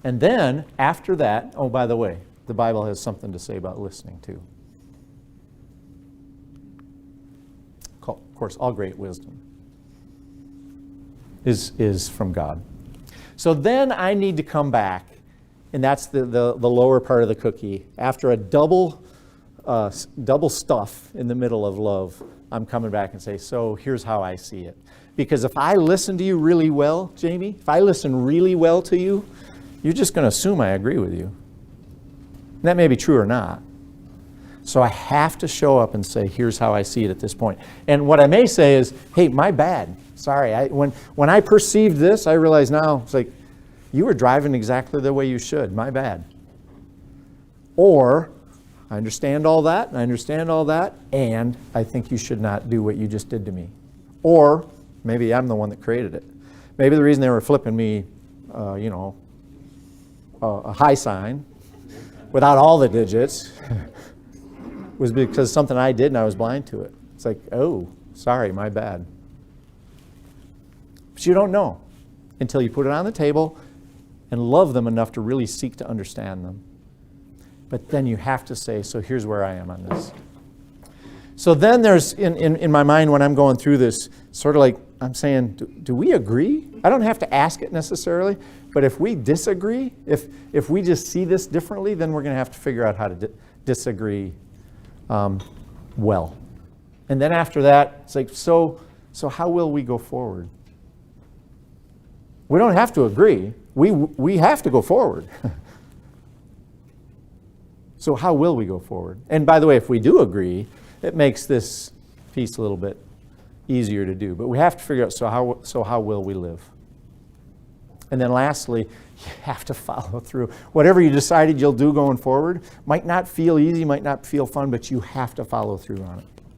And then, after that, oh, by the way, the Bible has something to say about listening, too. Of course, all great wisdom is from God. So then I need to come back, and that's the lower part of the cookie. After a double stuff in the middle of love, I'm coming back and say, so here's how I see it. Because if I listen to you really well, Jamie, if I listen really well to you, you're just going to assume I agree with you. And that may be true or not. So I have to show up and say, here's how I see it at this point. And what I may say is, hey, my bad. Sorry. When I perceived this, I realize now, it's like, you were driving exactly the way you should. My bad. Or, I understand all that, and I think you should not do what you just did to me. Or, maybe I'm the one that created it. Maybe the reason they were flipping me, a high sign without all the digits was because something I did and I was blind to it. It's like, oh, sorry, my bad. But you don't know until you put it on the table and love them enough to really seek to understand them. But then you have to say, so here's where I am on this. So then there's, in my mind when I'm going through this, sort of like I'm saying, do we agree? I don't have to ask it necessarily, but if we disagree, if we just see this differently, then we're going to have to figure out how to disagree well. And then after that, it's like, so how will we go forward? We don't have to agree. We have to go forward. So how will we go forward? And by the way, if we do agree, it makes this piece a little bit easier to do. But we have to figure out, so how will we live? And then lastly, you have to follow through. Whatever you decided you'll do going forward might not feel easy, might not feel fun, but you have to follow through on it.